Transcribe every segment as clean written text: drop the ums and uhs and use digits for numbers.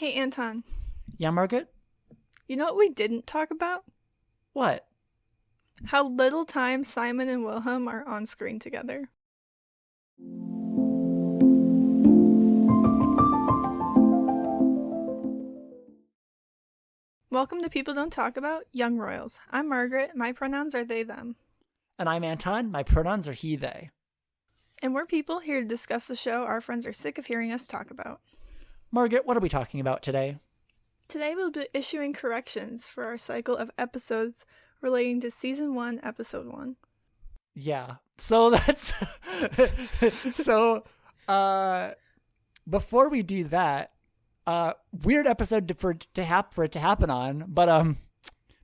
Hey, Anton. Yeah, Margaret? You know what we didn't talk about? What? How little time Simon and Wilhelm are on screen together. Welcome to People Don't Talk About Young Royals. I'm Margaret. My pronouns are they, them. And I'm Anton. My pronouns are he, they. And we're people here to discuss the show our friends are sick of hearing us talk about. Margaret, what are we talking about today? Today we'll be issuing corrections for our cycle of episodes relating to Season 1, Episode 1. Yeah. So that's... before we do that, weird episode for it to happen on, but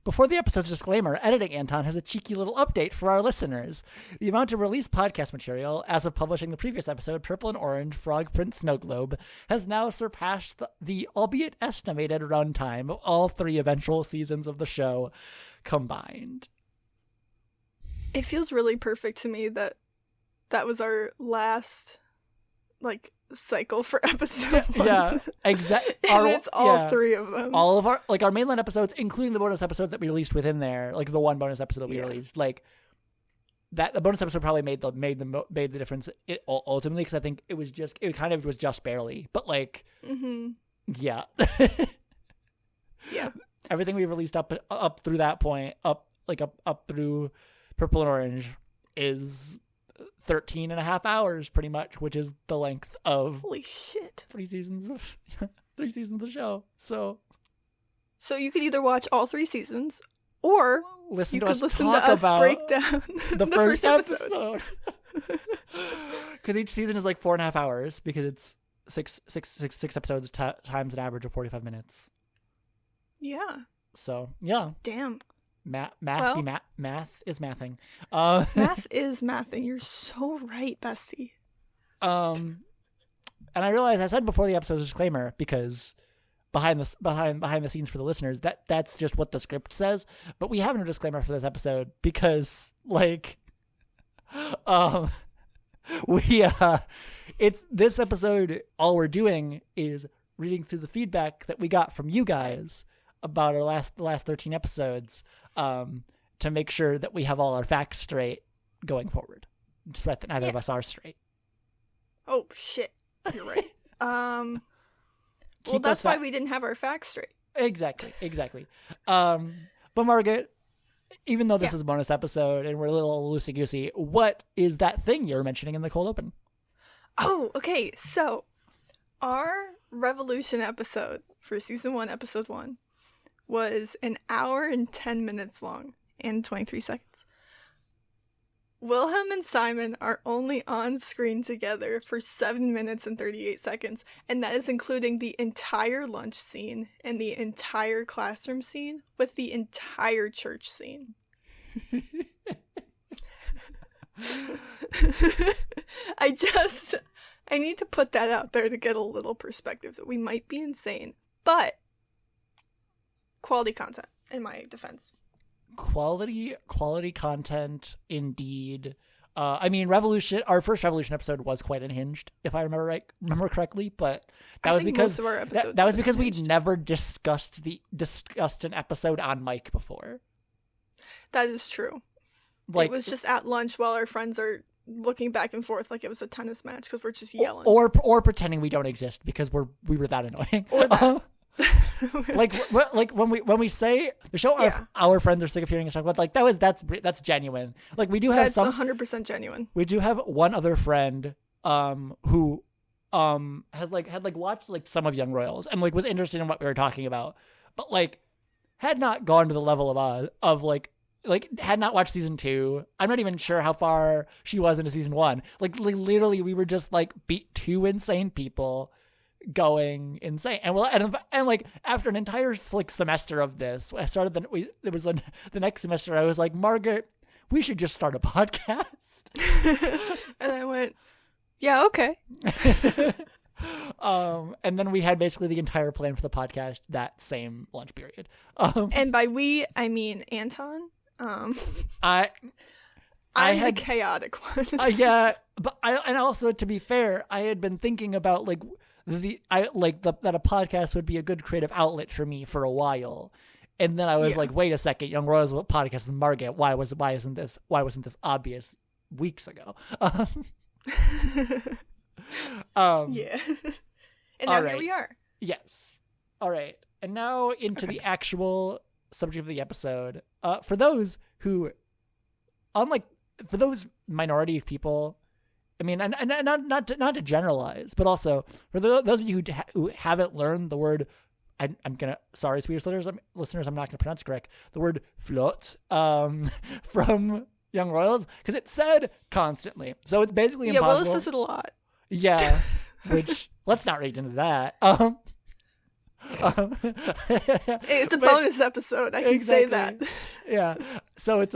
before the episode's disclaimer, Editing Anton has a cheeky little update for our listeners. The amount of released podcast material, as of publishing the previous episode, Purple and Orange, Frog Print Snow Globe, has now surpassed the albeit estimated runtime of all three eventual seasons of the show combined. It feels really perfect to me that was our last, cycle for episode 1. Yeah, exactly. And it's all three of them. All of our mainline episodes, including the bonus episodes that we released within there, like the one bonus episode that we released, that the bonus episode probably made the difference ultimately, because I think it kind of was just barely, but yeah. Yeah. Everything we released up through that point, up through Purple and Orange is 13 and a half hours pretty much, which is the length of holy shit 3 seasons of the show. So you could either watch all 3 seasons or listen to us break down the first episode. Because each season is 4.5 hours, because it's six episodes times an average of 45 minutes. Yeah. So yeah. Damn. Math is mathing. Math is mathing. You're so right, bestie. And I realized I said before the episode's disclaimer, because behind the scenes for the listeners, that's just what the script says. But we have no disclaimer for this episode because it's this episode. All we're doing is reading through the feedback that we got from you guys about our last 13 episodes, to make sure that we have all our facts straight going forward, just so that neither of us are straight. Oh shit, you're right. Well, that's why we didn't have our facts straight. Exactly. But Margaret, even though this is a bonus episode and we're a little loosey-goosey, what is that thing you're mentioning in the cold open? Oh, okay. So our Revolution episode for Season 1, Episode 1 was an hour and 10 minutes long and 23 seconds. Wilhelm and Simon are only on screen together for 7 minutes and 38 seconds, and that is including the entire lunch scene and the entire classroom scene with the entire church scene. I need to put that out there to get a little perspective that we might be insane, but quality content, in my defense. Quality content, indeed. I mean, our first Revolution episode was quite unhinged, if I remember correctly. But that was because we'd never discussed an episode on mic before. That is true. It was just at lunch while our friends are looking back and forth like it was a tennis match, because we're just yelling, or pretending we don't exist because we were that annoying. Or that. when we say the show, our friends are sick of hearing us talk about, that's genuine. We do have that's 100% genuine. We do have one other friend who has had watched some of Young Royals and was interested in what we were talking about, but had not gone to the level of had not watched season 2. I'm not even sure how far she was into season 1. Literally, we were just two insane people going insane, and after an entire semester of this, I started the next semester. I was like, Margaret, we should just start a podcast. And I went, yeah, okay. And then we had basically the entire plan for the podcast that same lunch period. And by we, I mean Anton. I'm the chaotic one. Yeah, but and also, to be fair, I had been thinking about that a podcast would be a good creative outlet for me for a while. And then I was like, wait a second, Young Royals podcast with Margaret. Why wasn't this obvious weeks ago? Yeah. And now here we are. Yes. All right. And now into the actual subject of the episode. For those who, for those minority of people, I mean, and not to generalize, but also for those of you who haven't learned the word, sorry, Swedish listeners, I'm not gonna pronounce it correct. The word "FÖRLAT" from Young Royals, because it's said constantly, so it's basically impossible. Yeah, Willis says it a lot. Yeah, which let's not read into that. It's a bonus episode. I can say that. Yeah. So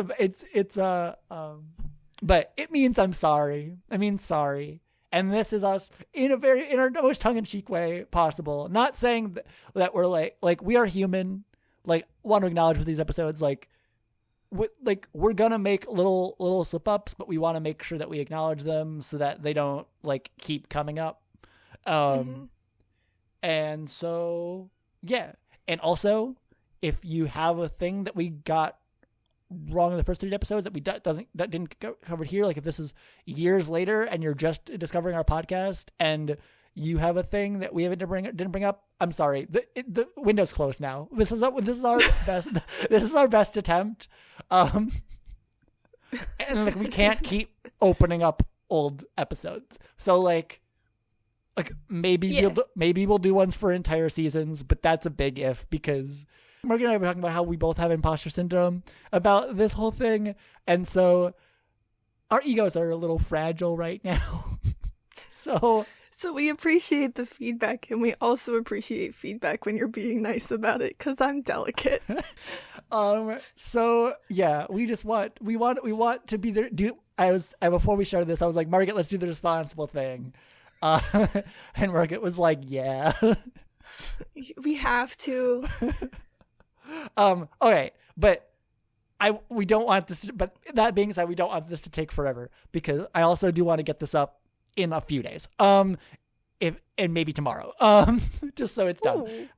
but it means I'm sorry. I mean, sorry. And this is us in our most tongue-in-cheek way possible. Not saying that we're like we are human. Like, want to acknowledge with these episodes, we're gonna make little slip-ups, but we want to make sure that we acknowledge them so that they don't keep coming up. And so, yeah. And also, if you have a thing that we got wrong in the first 3 episodes that didn't cover here, like if this is years later and you're just discovering our podcast and you have a thing that we didn't bring up, I'm sorry. The window's closed now. This is our best. This is our best attempt. And we can't keep opening up old episodes. So maybe we'll do ones for entire seasons, but that's a big if, because Margaret and I were talking about how we both have imposter syndrome about this whole thing, and so our egos are a little fragile right now. So we appreciate the feedback, and we also appreciate feedback when you're being nice about it, because I'm delicate. So yeah, we want to be there. Before we started this, I was like, Margaret, let's do the responsible thing. And Margaret was like, yeah. We have to. Okay, but we don't want this, but that being said, we don't want this to take forever, because I also do want to get this up in a few days. And maybe tomorrow. Just so it's done.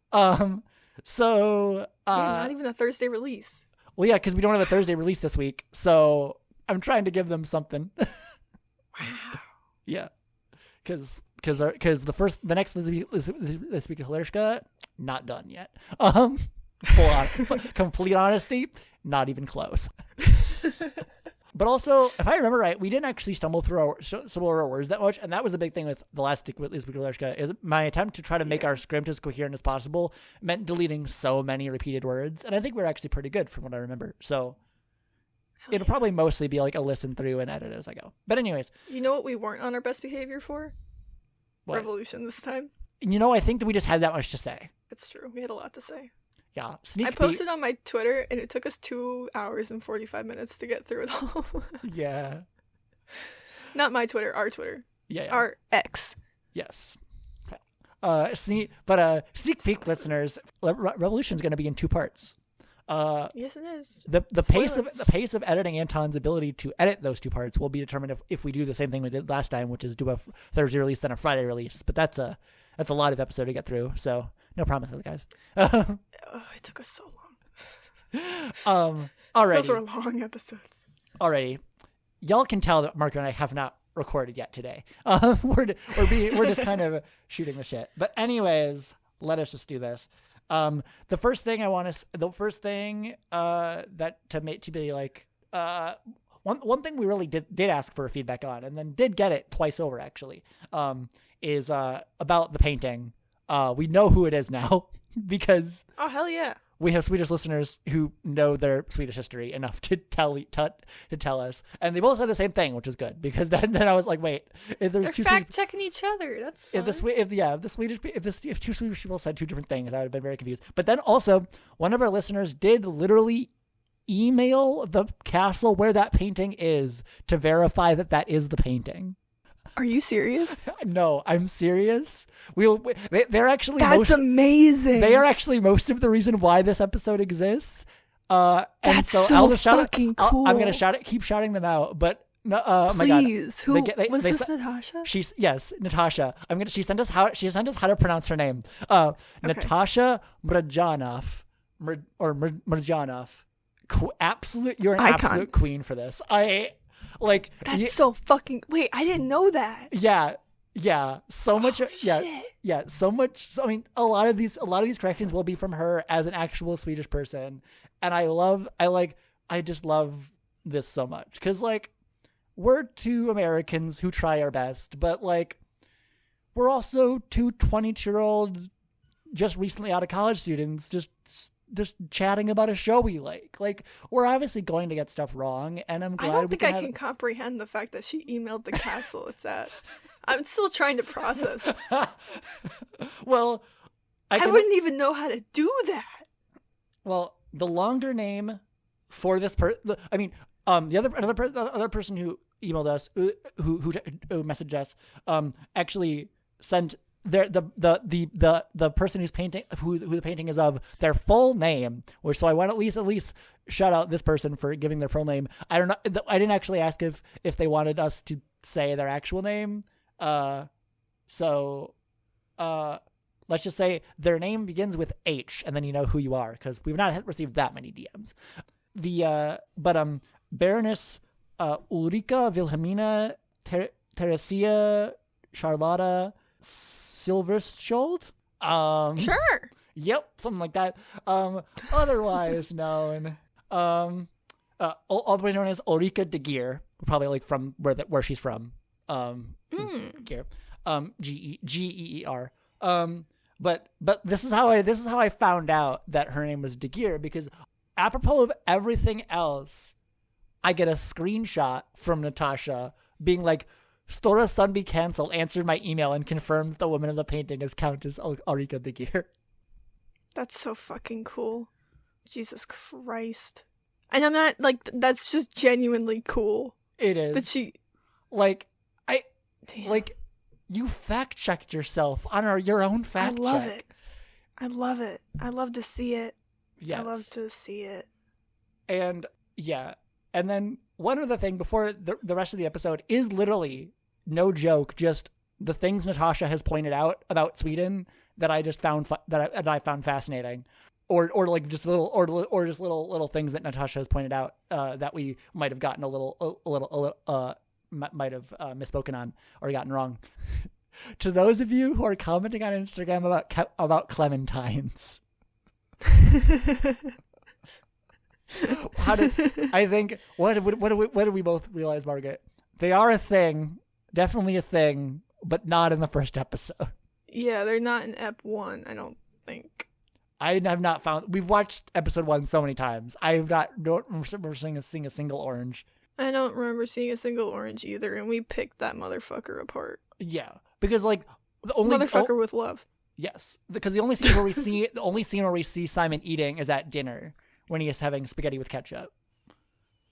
So not even a Thursday release. Well, yeah, because we don't have a Thursday release this week, so I'm trying to give them something. Wow. Yeah. Because the next this week of Hilarishka, not done yet. Complete honesty, not even close. But also, if I remember right, we didn't actually stumble through our words that much, and that was the big thing with the last week with Hilarishka, is my attempt to try to make our script as coherent as possible meant deleting so many repeated words, and I think we're actually pretty good from what I remember. So it'll probably mostly be a listen through and edit as I go. But anyways. You know what we weren't on our best behavior for? What? Revolution this time. I think that we just had that much to say. It's true. We had a lot to say. Yeah. I posted on my Twitter, and it took us 2 hours and 45 minutes to get through it all. Yeah. Not my Twitter, our Twitter. Yeah. Our X. Yes. Sneak peek, listeners. Revolution's going to be in 2 parts. Yes, it is. The pace of editing Anton's ability to edit those 2 parts will be determined if we do the same thing we did last time, which is do a Thursday release then a Friday release. But that's a lot of episode to get through, so no promises, guys. It took us so long. Alrighty. Those were long episodes. Alrighty, y'all can tell that Marco and I have not recorded yet today. We're just kind of shooting the shit. But anyways, let us just do this. The first thing one thing we really did ask for feedback on, and then did get it twice over actually, is about the painting. We know who it is now because hell yeah, we have Swedish listeners who know their Swedish history enough to tell us, and they both said the same thing, which is good, because then I was like, wait, if there's they're fact checking each other, that's fun. If 2 Swedish people said 2 different things, I would have been very confused. But then also, one of our listeners did literally email the castle where that painting is to verify that is the painting. Are you serious? No, I'm serious. They're actually amazing. They are actually most of the reason why this episode exists. That's so I'll just fucking cool. I'm gonna keep shouting them out. But No, oh my god. Please, who was this? Natasha? Yes, Natasha. She sent us how to pronounce her name. Natasha Mrjanov, Mrjanov. You're an Icon. Absolute queen for this. That's so fucking. Wait, I didn't know that. Yeah. So much. Shit. So much. So, I mean, a lot of these corrections will be from her as an actual Swedish person, and I just love this so much because like we're two Americans who try our best, but like we're also two 22-year-old just recently out of college students just chatting about a show we like. Like, we're obviously going to get stuff wrong, and I'm glad I don't think I can comprehend the fact that she emailed the castle it's at. I'm still trying to process. Well, I wouldn't even know how to do that. Well, the longer name for this the other person who emailed us, who messaged us, actually sent the person who's painting who the painting is of their full name, which so I want to at least shout out this person for giving their full name. I don't know. I didn't actually ask if they wanted us to say their actual name. Let's just say their name begins with H, and then you know who you are because we've not received that many DMs. Baroness Ulrika Wilhelmina Teresia Charlotta Silverskjold. Sure. Yep, something like that. Otherwise known, otherwise known as Ulrika de Geer, probably like from where she's from. Geer. Geer. But this is how I found out that her name was de Geer, because apropos of everything else, I get a screenshot from Natasha being like, Stora Sundby cancelled, answered my email, and confirmed that the woman in the painting is Countess Ulrika de Geer. That's so fucking cool. Jesus Christ. And I'm not, like, that's just genuinely cool. It is. That she... Damn. Like, you fact-checked yourself on your own fact check. I love it. I love to see it. Yes. I love to see it. And, yeah. And then one other thing before the rest of the episode is literally, no joke, just the things Natasha has pointed out about Sweden that I just found that I found fascinating, or like just little things that Natasha has pointed out that we might have gotten a little might have misspoken on or gotten wrong. To those of you who are commenting on Instagram about clementines. What did we both realize, Margaret? They are a thing, definitely a thing, but not in the first episode. Yeah, they're not in Ep 1, I don't think. I have not found. We've watched episode 1 so many times. Don't remember seeing a single orange. I don't remember seeing a single orange either, and we picked that motherfucker apart. Yeah, because like the only motherfucker with love. Yes, because the only scene where we see Simon eating is at dinner when he is having spaghetti with ketchup,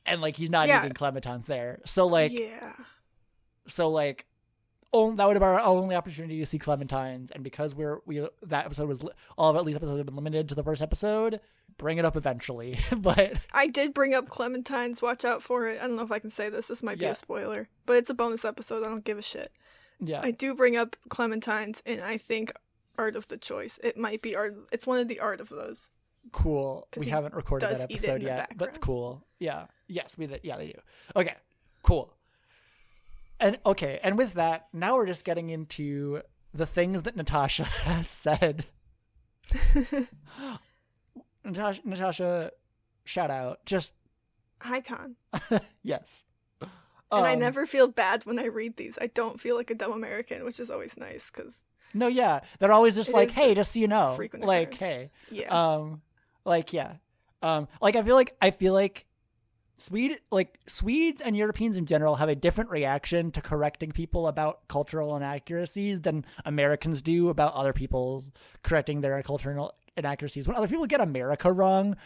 and like he's not eating clementines there. So like, that would have been our only opportunity to see clementines, and because that episode was all of at least episodes have been limited to the first episode. Bring it up eventually. But I did bring up clementines. Watch out for it. I don't know if I can say this. This might be a spoiler, but it's a bonus episode. I don't give a shit. Yeah, I do bring up clementines, and I think Art of the Choice. It might be art. It's one of the art of those. Cool. We haven't recorded that episode yet, but cool. Yeah. Yes, we did. Yeah, they do. Okay. Cool. And with that, now we're just getting into the things that Natasha has said. Natasha, shout out. Just icon. Yes. And I never feel bad when I read these. I don't feel like a dumb American, which is always nice because. No, yeah, they're always just like, hey, just so you know, like, occurrence. Hey, yeah, I feel like Swedes and Europeans in general have a different reaction to correcting people about cultural inaccuracies than Americans do about other people's correcting their cultural inaccuracies. When other people get America wrong,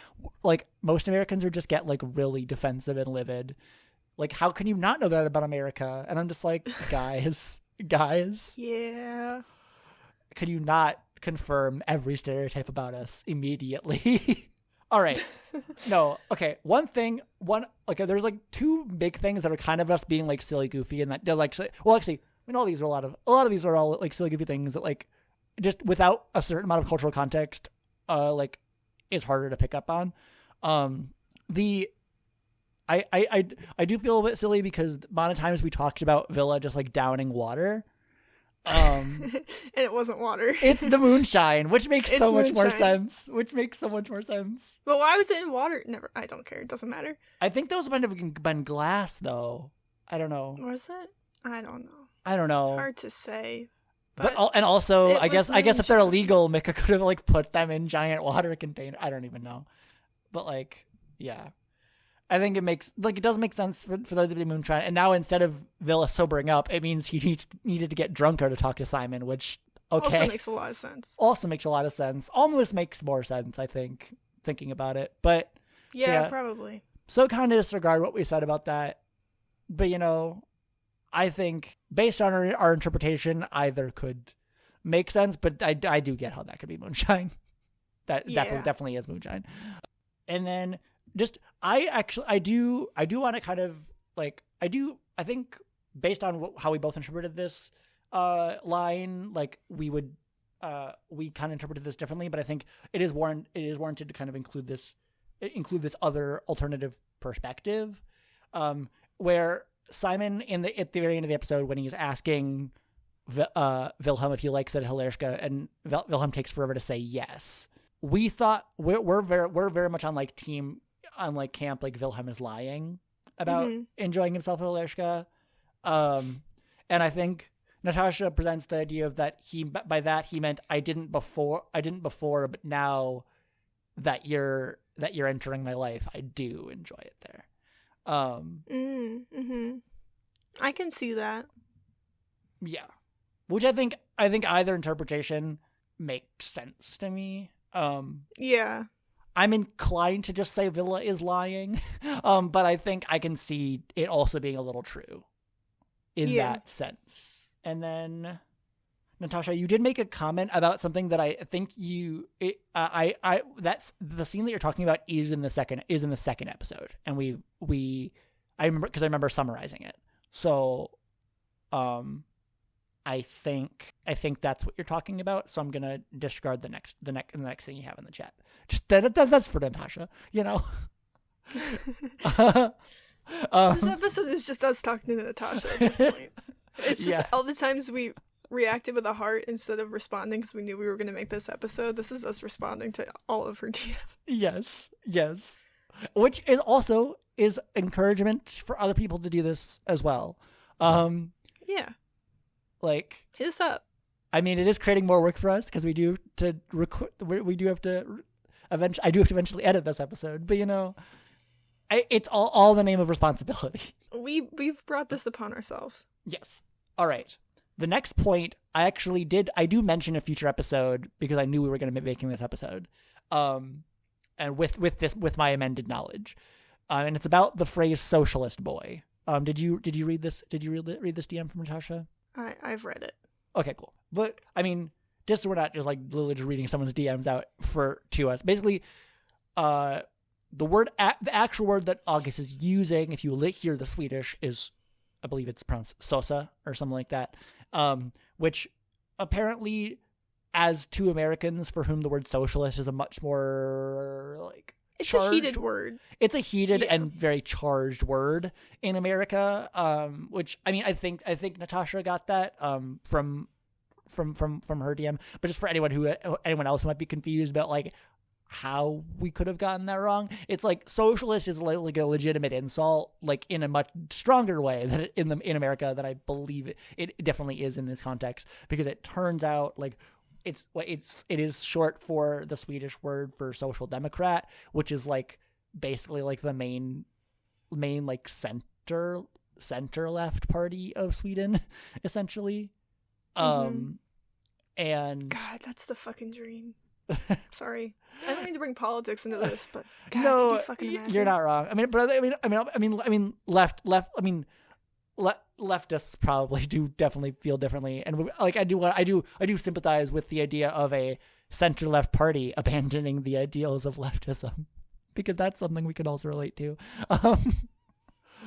like most Americans would just get like really defensive and livid. Like, how can you not know that about America? And I'm just like, guys. Yeah. Could you not confirm every stereotype about us immediately? All right. No. Okay. There's like two big things that are kind of us being like silly, goofy, and that does actually. Well, actually, I mean, a lot of these are all like silly, goofy things that like just without a certain amount of cultural context, like is harder to pick up on. I do feel a bit silly because the amount of times we talked about Villa just like downing water. And it wasn't water. It's the moonshine, which makes It's so much more moonshine. sense. But why was it in water? Never. I don't care. It doesn't matter. I think those might have been glass, though. I don't know. Was it? I don't know. Hard to say. But also, it I guess was if they're moonshine. illegal, Mika could have like put them in giant water containers. I don't even know. But like, yeah. I think it does make sense for there to be moonshine. And now instead of Villa sobering up, it means he needed to get drunker to talk to Simon, which, okay. Also makes a lot of sense. Almost makes more sense, I think, thinking about it. But Yeah, probably. so kind of disregard what we said about that. But, I think based on our interpretation, either could make sense, but I do get how that could be moonshine. That definitely is moonshine. And then just I do want to kind of like I think based on how we both interpreted this line, like we kind of interpreted this differently, but I think it is warranted to kind of include this other alternative perspective, where Simon at the very end of the episode, when he's asking Wilhelm if he likes it Hilarska, and Wilhelm takes forever to say yes. We thought we're very much on like camp, like Wilhelm is lying about enjoying himself at Hilarska. And I think Natasha presents the idea of that by that he meant I didn't before, but now that you're entering my life, I do enjoy it there. I can see that. Yeah. Which I think either interpretation makes sense to me. Yeah. I'm inclined to just say Villa is lying, but I think I can see it also being a little true in that sense. And then, Natasha, you did make a comment about something that I think that's the scene that you're talking about is in the second episode, and I remember summarizing it. So, I think that's what you're talking about. So I'm gonna discard the next thing you have in the chat. Just that's for Natasha, This episode is just us talking to Natasha at this point. It's just all the times we reacted with a heart instead of responding because we knew we were going to make this episode. This is us responding to all of her DMs. Yes. Which is also encouragement for other people to do this as well. Yeah. Like, hit us up. I mean, it is creating more work for us because we do have to eventually edit this episode, but it's all the name of responsibility. We've brought this upon ourselves. Yes. All right. The next point I do mention a future episode because I knew we were going to be making this episode. And with my amended knowledge. And it's about the phrase socialist boy. Did you read this? Did you read this DM from Natasha? I've read it. Okay, cool. But I mean, just so we're not just like literally just reading someone's DMs out to us. Basically, the actual word that August is using, if you hear the Swedish, is, I believe it's pronounced sosa or something like that, which apparently, as two Americans for whom the word socialist is a much more like it's charged, a heated word. It's a heated and very charged word in America, which I mean, I think Natasha got that from her DM, but just for anyone else who might be confused about like how we could have gotten that wrong, it's like socialist is like a legitimate insult, like in a much stronger way that in America that I believe it definitely is in this context, because it turns out like it is short for the Swedish word for social democrat, which is like basically like the main like center left party of Sweden, essentially. And God, that's the fucking dream. Sorry, I don't mean to bring politics into this, but God, no, could you fucking imagine? You're not wrong. I mean, leftists probably do definitely feel differently, and like I do sympathize with the idea of a center left party abandoning the ideals of leftism. because that's something we can also relate to.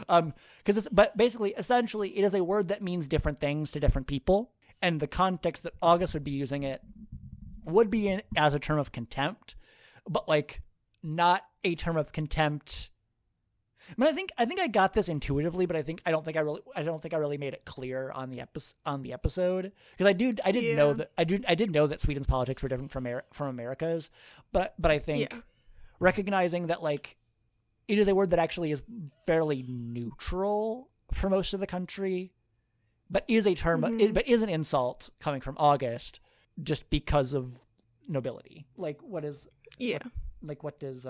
But basically, essentially, it is a word that means different things to different people, and the context that August would be using it would be as a term of contempt, but like not a term of contempt. I mean, I think I got this intuitively, but I don't think I really made it clear on the episode, because I did know that Sweden's politics were different from America's, but I think recognizing that like it is a word that actually is fairly neutral for most of the country, but is a term, but is an insult coming from August just because of nobility. Like what is what does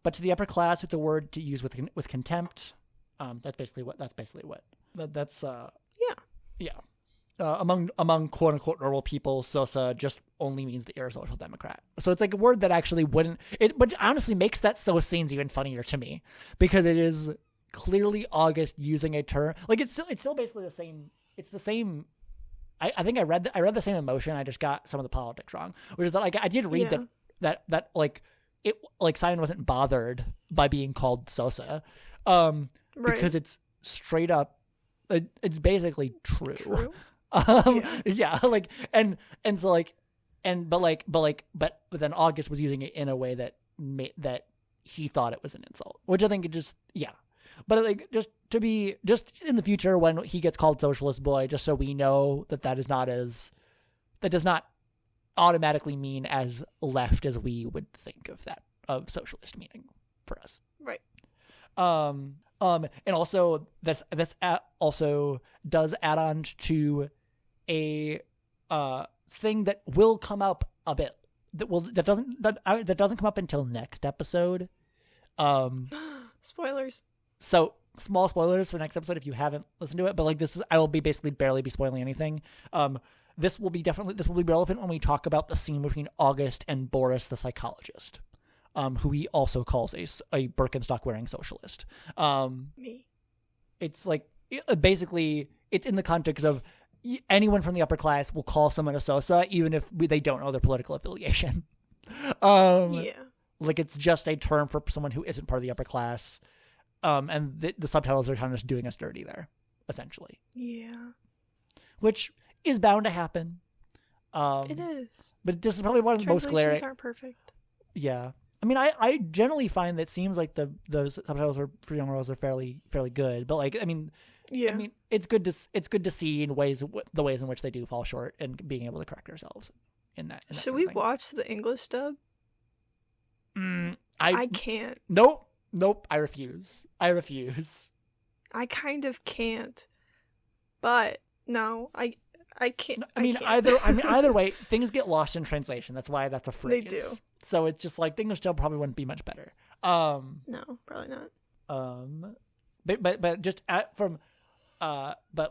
but to the upper class, it's a word to use with contempt. That's basically what. Among quote unquote normal people, Sosa just only means that you're a social democrat. So it's like a word that actually wouldn't. But honestly makes that so scenes even funnier to me, because it is clearly August using a term like it's still basically the same. It's the same. I think I read the same emotion. I just got some of the politics wrong, which is that like I did read that like. It like Simon wasn't bothered by being called Sosa, because it's straight up, it's basically true. Like and so like but then August was using it in a way that he thought it was an insult, which I think it just but like just in the future when he gets called socialist boy, just so we know that does not automatically mean as left as we would think of socialist meaning for us. Right. And also this also does add on to a thing that will come up a bit that doesn't come up until next episode. Spoilers. So small spoilers for next episode if you haven't listened to it, but like I will be basically barely be spoiling anything. This will be relevant when we talk about the scene between August and Boris the psychologist, who he also calls a Birkenstock wearing socialist. Me. It's like basically it's in the context of anyone from the upper class will call someone a Sosa even if they don't know their political affiliation. Like it's just a term for someone who isn't part of the upper class. And the subtitles are kind of just doing us dirty there, essentially. Yeah. Which is bound to happen. It is. But this is probably one of the most glaring. Translations aren't perfect. Yeah. I mean, I generally find that it seems like the subtitles for young girls are fairly good, but like, I mean, it's good to see the ways in which they do fall short and being able to correct ourselves in that. Should we watch the English dub? I can't. Nope. I refuse. I kind of can't, but no, I can't. Either way, things get lost in translation. That's why that's a phrase. They do. So it's just like the English dub probably wouldn't be much better. No, probably not.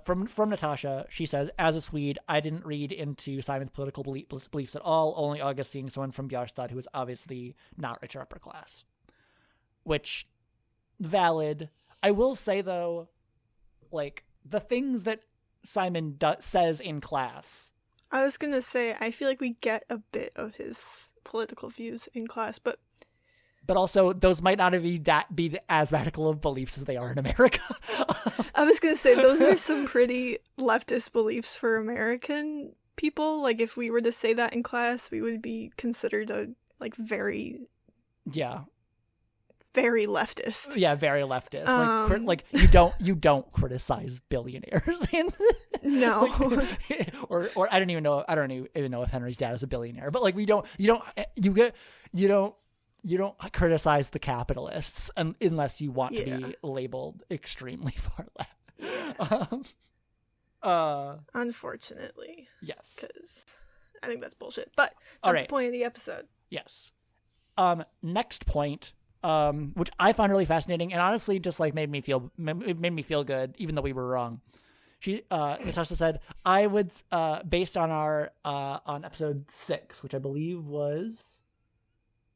From Natasha, she says, as a Swede, I didn't read into Simon's political beliefs at all. Only August seeing someone from Björstad who was obviously not rich or upper class. Which, valid. I will say though, like the things that Simon says in class. I was gonna say, I feel like we get a bit of his political views in class, but also those might not be as radical of beliefs as they are in America. I was gonna say those are some pretty leftist beliefs for American people. Like if we were to say that in class, we would be considered very leftist. Yeah, very leftist. Like you don't criticize billionaires. No. or I don't even know if Henry's dad is a billionaire. But like you don't criticize the capitalists unless you want to be labeled extremely far left. Unfortunately. Yes. Because I think that's bullshit. But that's the point of the episode. Yes. Next point. Which I found really fascinating and honestly just like made me feel good, even though we were wrong. Natasha said, I would, based on on episode 6, which I believe was,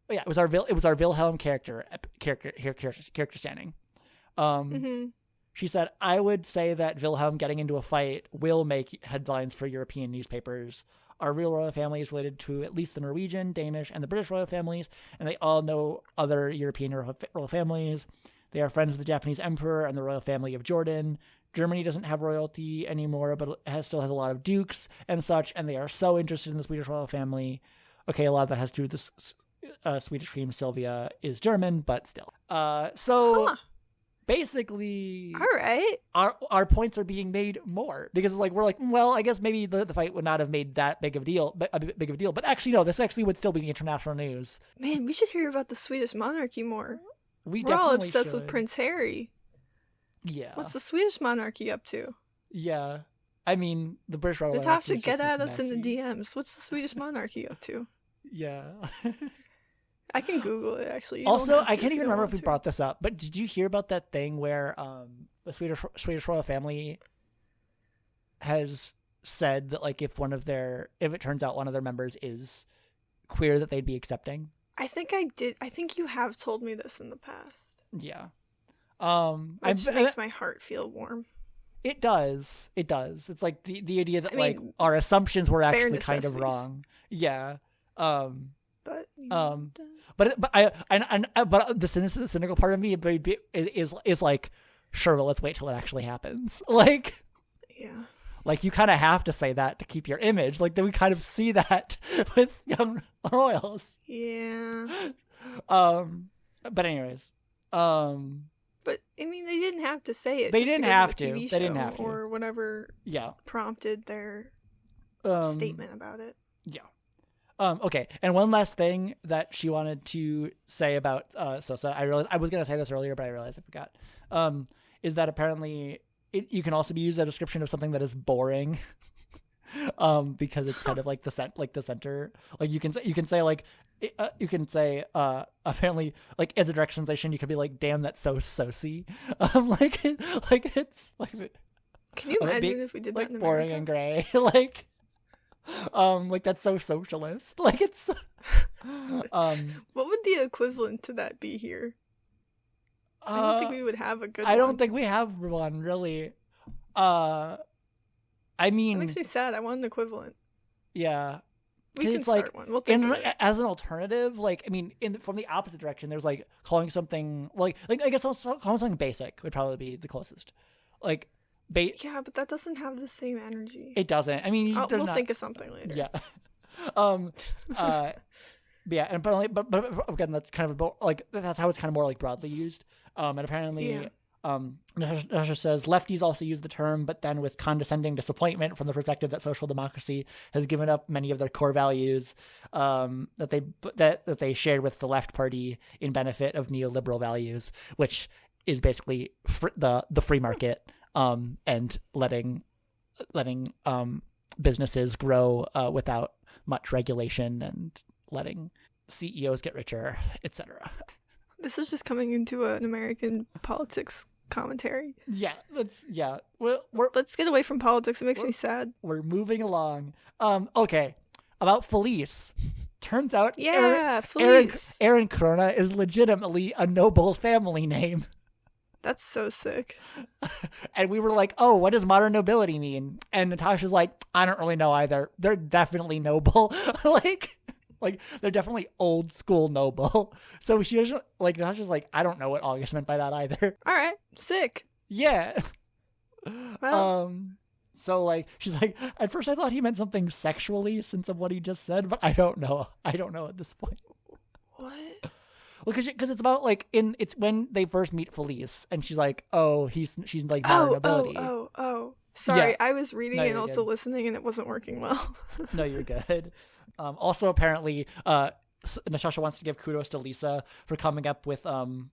it was our Wilhelm character standing. She said, I would say that Wilhelm getting into a fight will make headlines for European newspapers. our real royal family is related to at least the Norwegian, Danish, and the British royal families, and they all know other European royal families. They are friends with the Japanese emperor and the royal family of Jordan. Germany doesn't have royalty anymore, but still has a lot of dukes and such, and they are so interested in the Swedish royal family. Okay, a lot of that has to do with this Swedish Queen Sylvia is German, but still. Basically, all right, our points are being made more because it's like we're like, well, I guess maybe the fight would not have made that big of a deal, but actually no, this actually would still be international news. Man, we should hear about the Swedish monarchy more. We're all obsessed with Prince Harry. Yeah. What's the Swedish monarchy up to? Yeah. I mean, the British royal Natasha, get at us in the DMs. What's the Swedish monarchy up to? Yeah. I can Google it, actually. Also, I can't even remember if we brought this up, but did you hear about that thing where the Swedish royal family has said that, like, if it turns out one of their members is queer, that they'd be accepting? I think I did. I think you have told me this in the past. Yeah. Which makes my heart feel warm. It does. It's like the idea that like our assumptions were actually kind of wrong. Yeah. But the cynical part of me is like, sure, well, let's wait till it actually happens. Like, yeah. Like, you kind of have to say that to keep your image. Like, we kind of see that with young royals. Yeah. But anyways. But I mean, they didn't have to say it. They didn't have to. They didn't have to. Or whatever. Yeah. Prompted their statement about it. Yeah. Okay. And one last thing that she wanted to say about Sosa, I realized I was going to say this earlier, but I realized I forgot. Is that apparently you can also be used as a description of something that is boring. Because it's kind of like the center. Like you can say apparently, like, as a direct translation, you could be like, damn, that's so saucy. It's like, can you imagine if we did like that in boring America? and gray, like that's so socialist. Like it's what would the equivalent to that be here? I don't think we would have a good one. I don't think we have one, really. I mean, it makes me sad. I want an equivalent. Yeah. We can start one. We'll think of it. As an alternative, like, I mean, from the opposite direction, there's like calling something like I guess calling something basic would probably be the closest. Like, yeah, but that doesn't have the same energy. It doesn't. I mean, we'll think of something later. Yeah. Yeah, and but again, that's kind of like that's how it's kind of more like broadly used. And apparently, Natasha says lefties also use the term, but then with condescending disappointment from the perspective that social democracy has given up many of their core values that they shared with the left party in benefit of neoliberal values, which is basically the free market and letting businesses grow without much regulation and letting CEOs get richer, etc. This is just coming into an American politics commentary. Yeah, let's get away from politics. It makes me sad. We're moving along. Okay, about Felice. Turns out, Felice. Aaron Corona is legitimately a noble family name. That's so sick. And we were like, oh, what does modern nobility mean? And Natasha's like, I don't really know either. They're definitely noble. Like they're definitely old school noble. So she was like, Natasha's like, I don't know what August meant by that either. All right, sick. Yeah. Well. So like, she's like, at first I thought he meant something sexually since of what he just said, but I don't know. I don't know at this point. What? Well, because it's about like it's when they first meet Felice, and she's like, oh, she's like modern nobility. Oh. Sorry, Yeah. I was reading and also good. listening, and it wasn't working well. No, you're good. Also, apparently, Natasha wants to give kudos to Lisa for coming up with fun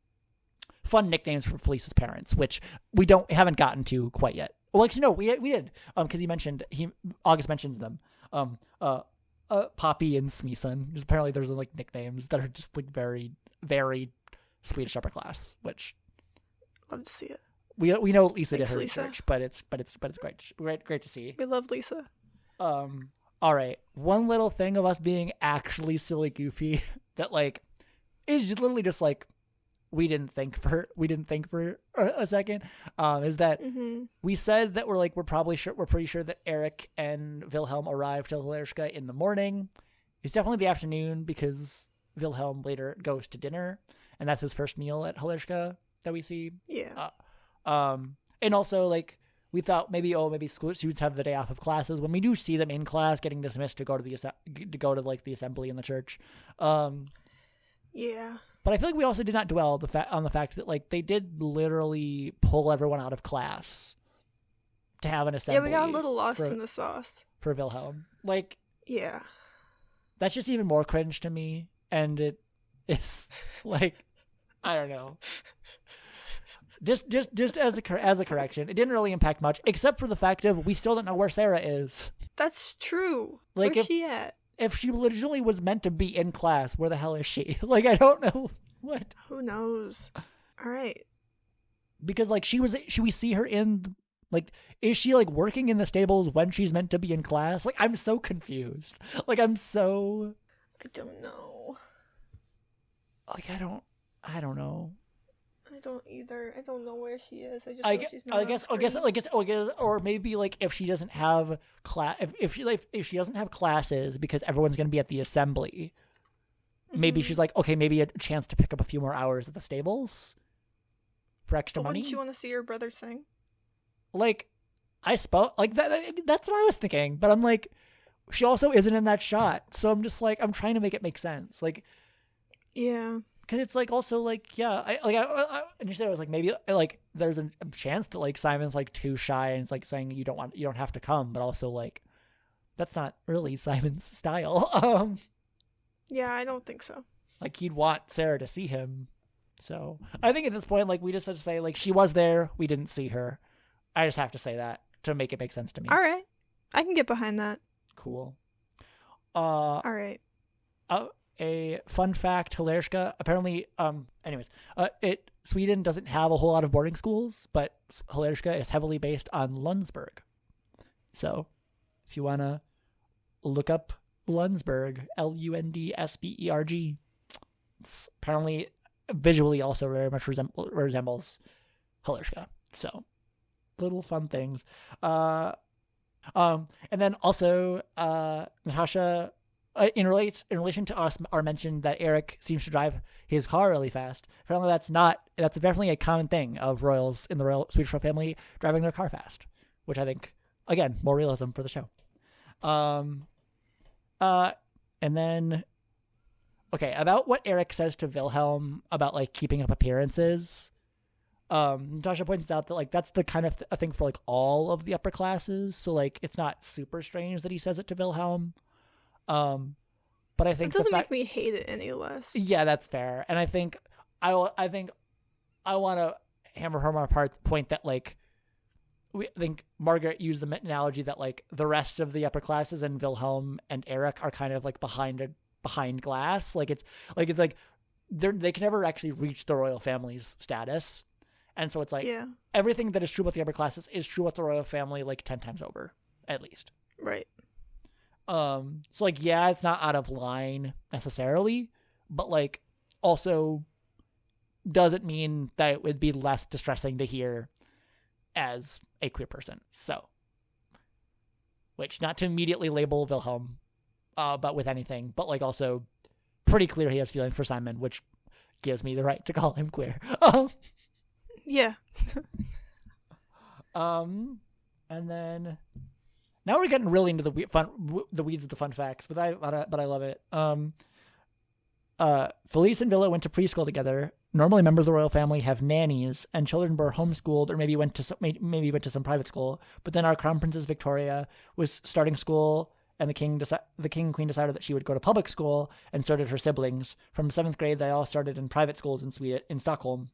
nicknames for Felice's parents, which we haven't gotten to quite yet. Well, actually, no, we did because August mentions them. Poppy and Smeeson. Just apparently, there's like nicknames that are just like very, very Swedish upper class. Which love to see it. We know Lisa Thanks, did her Lisa. research, but it's great to see. We love Lisa. All right, one little thing of us being actually silly goofy that like is just literally just like we didn't think for a second, is that we said that we're pretty sure that Eric and Wilhelm arrived to Hilarska in the morning. It's definitely the afternoon because Wilhelm later goes to dinner, and that's his first meal at Hilarska that we see. Yeah. And also like we thought maybe school students have the day off of classes when we do see them in class getting dismissed to go to the assembly in the church. Yeah. But I feel like we also did not dwell on the fact that like they did literally pull everyone out of class to have an assembly. Yeah, we got a little lost in the sauce for Wilhelm. Like, yeah, that's just even more cringe to me, and it is like, I don't know. Just as a correction, it didn't really impact much, except for the fact of we still don't know where Sarah is. That's true. Like, where's she at? If she originally was meant to be in class, where the hell is she? Like, I don't know what. Who knows? All right. Because like should we see her in like, is she like working in the stables when she's meant to be in class? Like, I'm so confused. Like, I don't know. Like, I don't know. I don't either. I don't know where she is. I just know she's not. I guess, or maybe like if she doesn't have if she doesn't have classes because everyone's gonna be at the assembly, maybe she's like, okay, maybe a chance to pick up a few more hours at the stables for extra money. Wouldn't you want to see your brother sing? Like, I spoke like that. That's what I was thinking, but I'm like, she also isn't in that shot, so I'm just like, I'm trying to make it make sense. Like, yeah. Because it's like also like, yeah, I initially I was like, maybe like there's a chance that like Simon's like too shy and it's like saying you don't have to come, but also like that's not really Simon's style. Yeah, I don't think so. Like, he'd want Sarah to see him. So I think at this point, like, we just have to say like she was there, we didn't see her. I just have to say that to make it make sense to me. All right, I can get behind that. Cool. All right. A fun fact, Hilarska, apparently, Sweden doesn't have a whole lot of boarding schools, but Hilarska is heavily based on Lundsberg. So, if you want to look up Lundsberg, Lundsberg, it's apparently visually also very much resembles Hilarska. So, little fun things. And then also, Natasha... in relation to us, are mentioned that Eric seems to drive his car really fast. Apparently, that's definitely a common thing of royals in the Swedish royal family driving their car fast, which I think, again, more realism for the show. And then, okay, about what Eric says to Wilhelm about like keeping up appearances. Natasha points out that like that's the kind of a thing for like all of the upper classes, so like it's not super strange that he says it to Wilhelm. But I think it doesn't make me hate it any less. Yeah, that's fair. And I think I want to hammer home apart the point that like I think Margaret used the analogy that like the rest of the upper classes and Wilhelm and Eric are kind of like behind glass. Like it's like they can never actually reach the royal family's status. And so it's like everything that is true about the upper classes is true about the royal family like 10 times over, at least. Right. So like, yeah, it's not out of line necessarily, but like also doesn't mean that it would be less distressing to hear as a queer person. So, which not to immediately label Wilhelm, but with anything, but like also pretty clear he has feeling for Simon, which gives me the right to call him queer. Yeah. And then now we're getting really into the weeds of the fun facts, but I love it. Felice and Villa went to preschool together. Normally, members of the royal family have nannies, and children were homeschooled or maybe went to some private school. But then our Crown Princess Victoria was starting school, and the king and queen decided that she would go to public school, and so did her siblings. From 7th grade, they all started in private schools in Stockholm.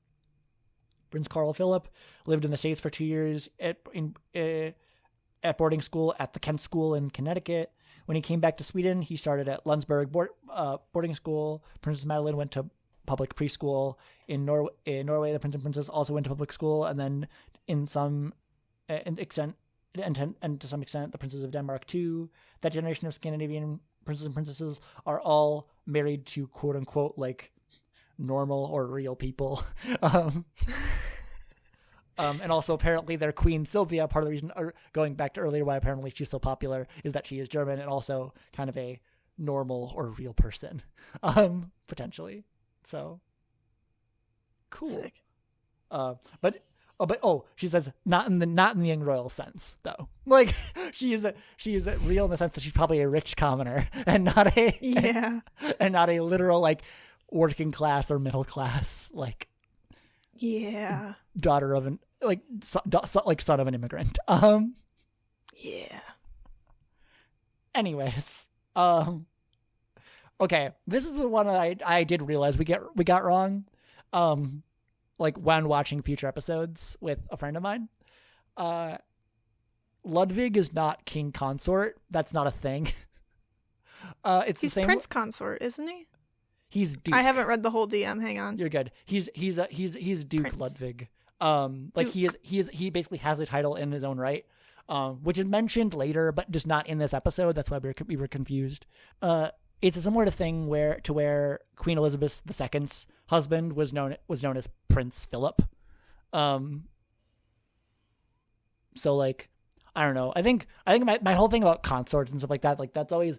Prince Carl Philip lived in the States for 2 years at boarding school at the Kent School in Connecticut. When he came back to Sweden, he started at Lundsberg boarding school. Princess Madeline went to public preschool. In Norway, the Prince and Princess also went to public school, and then to some extent, the Princes of Denmark too. That generation of Scandinavian princes and princesses are all married to quote unquote like normal or real people. And also apparently their queen Sylvia, part of the reason, or going back to earlier why apparently she's so popular, is that she is German and also kind of a normal or real person, potentially. So cool. Sick. But she says not in the young royal sense though. Like she is real in the sense that she's probably a rich commoner and not a literal like working class or middle class like daughter of an like son of an immigrant. Anyways, okay, this is the one that I did realize we got wrong. Like when watching future episodes with a friend of mine, Ludwig is not king consort. That's not a thing. He's the same prince consort, isn't he? He's Duke. I haven't read the whole DM. Hang on. You're good. He's Duke Prince. Ludwig. Like Duke. he basically has a title in his own right, which is mentioned later, but just not in this episode. That's why we were confused. It's a similar thing where Queen Elizabeth II's husband was known as Prince Philip. So like, I don't know. I think my whole thing about consorts and stuff like that, like that's always,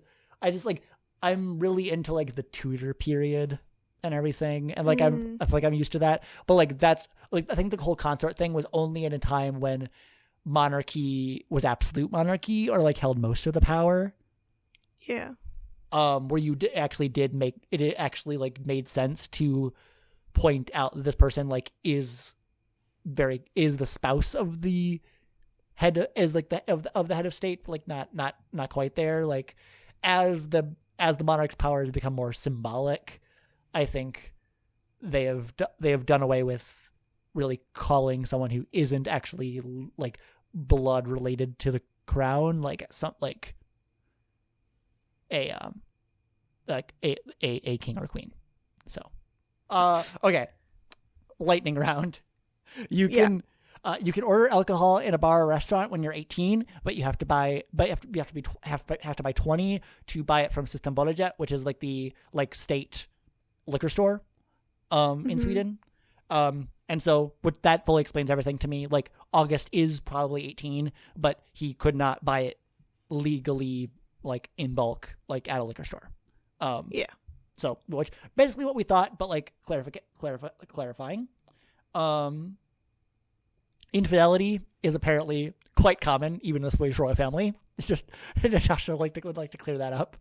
I'm really into like the Tudor period and everything, and like I feel like I'm used to that. But like that's like I think the whole consort thing was only in a time when monarchy was absolute monarchy or like held most of the power. Yeah. Where you actually like made sense to point out that this person like is the spouse of the head, is like the head of state, like not quite there. Like as the monarch's powers become more symbolic, I think they have done away with really calling someone who isn't actually like blood related to the crown like some like a king or queen. So okay, lightning round. You can order alcohol in a bar or restaurant when you're 18, but you have to buy 20 to buy it from Systembolaget, which is like the state liquor store in Sweden. And so what that fully explains everything to me. Like August is probably 18, but he could not buy it legally like in bulk like at a liquor store. So which basically what we thought, but like clarifying. Infidelity is apparently quite common, even in the Swedish royal family. It's just Natasha would like to clear that up.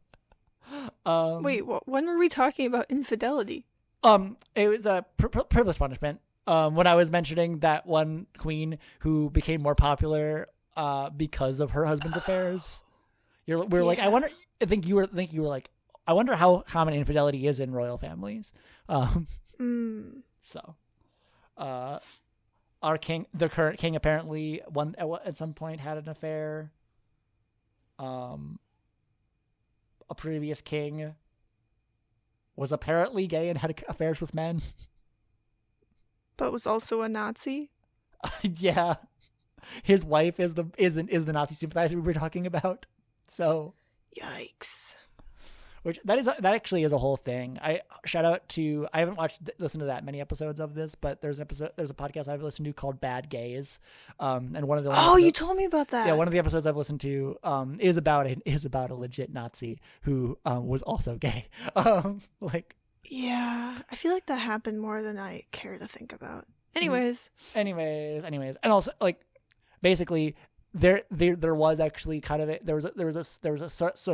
Wait, when were we talking about infidelity? It was a privilege punishment. When I was mentioning that one queen who became more popular because of her husband's affairs, we're like, I wonder. I think you were like, I wonder how common infidelity is in royal families. So, our king, the current king, apparently at some point had an affair. A previous king was apparently gay and had affairs with men, but was also a Nazi. Yeah, his wife is the Nazi sympathizer we were talking about. So, yikes. Which that actually is a whole thing. I haven't listened to that many episodes of this, but there's a podcast I've listened to called Bad Gays, and one of the you told me about that. Yeah, one of the episodes I've listened to is about a legit Nazi who was also gay. Yeah, I feel like that happened more than I care to think about. Anyways, and also like basically. There was actually kind of there was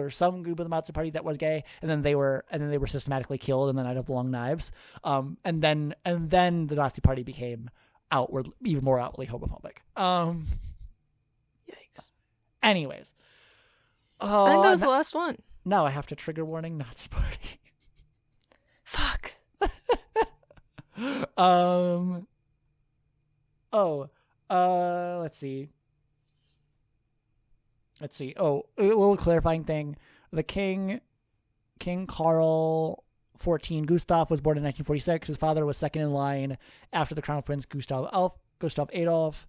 some group of the Nazi Party that was gay, and then they were systematically killed in the Night of the Long Knives, and then the Nazi Party became even more outwardly homophobic. Yikes. Anyways, I think that was the last one. Now I have to trigger warning Nazi Party. Fuck. Let's see. Oh, a little clarifying thing. The King Carl XIV Gustav was born in 1946. His father was second in line after the Crown Prince Gustav Adolf.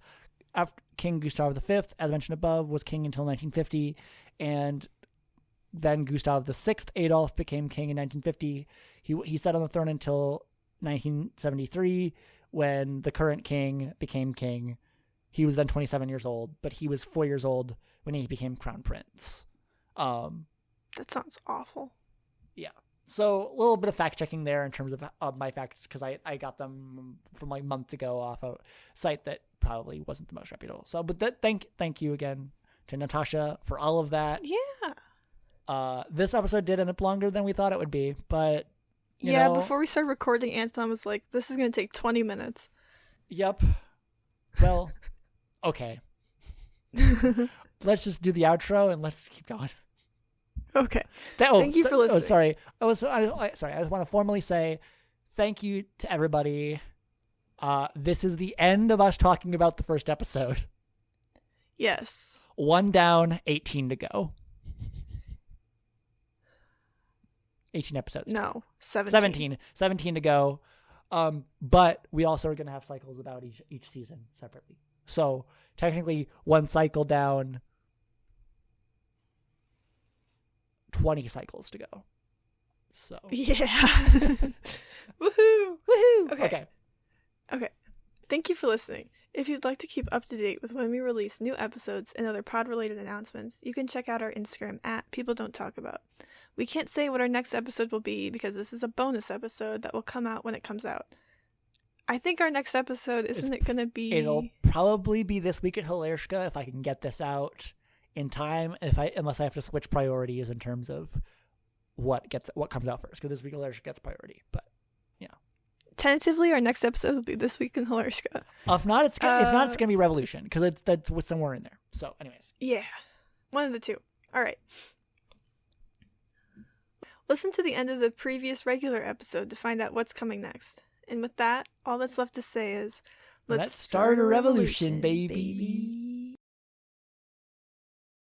After King Gustav V, as mentioned above, was king until 1950, and then Gustav VI Adolf became king in 1950. He sat on the throne until 1973, when the current king became king. He was then 27 years old, but he was 4 years old when he became crown prince. That sounds awful. Yeah. So a little bit of fact checking there in terms of my facts, because I got them from like months ago off a site that probably wasn't the most reputable. So, but thank you again to Natasha for all of that. Yeah. This episode did end up longer than we thought it would be, but you yeah, know, before we started recording, Anton was like, "This is going to take 20 minutes." Yep. Well, okay. Let's just do the outro and let's keep going. Okay. Thank you for listening. Sorry. I just want to formally say thank you to everybody. This is the end of us talking about the first episode. Yes. 1 down, 18 to go. 18 episodes. No, 17. 17 to go. But we also are going to have cycles about each season separately. So technically 1 cycle down, 20 cycles to go. So yeah. Woohoo. Okay. Thank you for listening. If you'd like to keep up to date with when we release new episodes and other pod-related announcements, you can check out our Instagram at People Don't Talk About. We can't say what our next episode will be because this is a bonus episode that will come out when it comes out. I think our next episode, isn't it going to be... It'll probably be This Week at Hilarska if I can get this out in time, unless I have to switch priorities in terms of what comes out first, because This Week at Hilarska gets priority, but yeah. Tentatively, our next episode will be This Week in Hilarska. If not, it's going to be Revolution, because that's what's somewhere in there. So, anyways. Yeah. One of the two. All right. Listen to the end of the previous regular episode to find out what's coming next. And with that, all that's left to say is, let's start a revolution, baby.